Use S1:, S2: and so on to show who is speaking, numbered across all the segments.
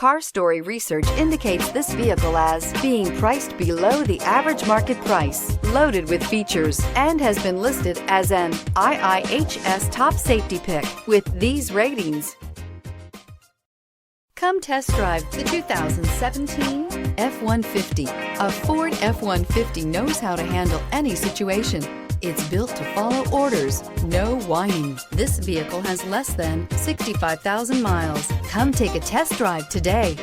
S1: Car Story research indicates this vehicle as being priced below the average market price, loaded with features, and has been listed as an IIHS top safety pick with these ratings. Come test drive the 2017 F-150. A Ford F-150 knows how to handle any situation. It's built to follow orders, no whining. This vehicle has less than 65,000 miles. Come take a test drive today.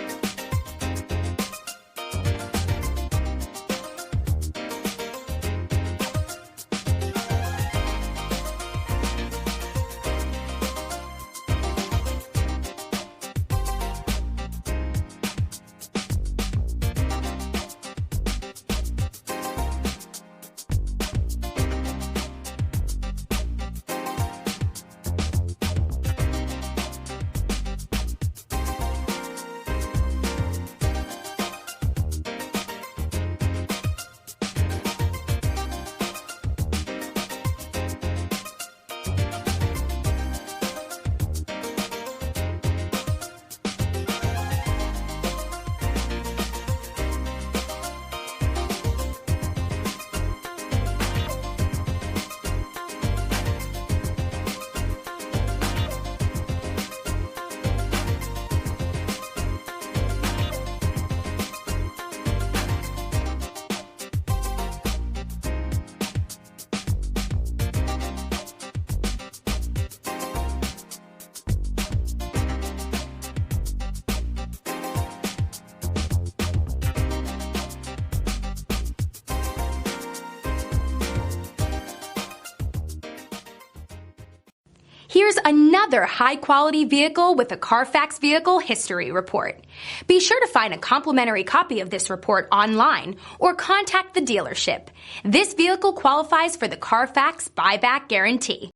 S2: Here's another high-quality vehicle with a Carfax Vehicle History Report. Be sure to find a complimentary copy of this report online or contact the dealership. This vehicle qualifies for the Carfax Buyback Guarantee.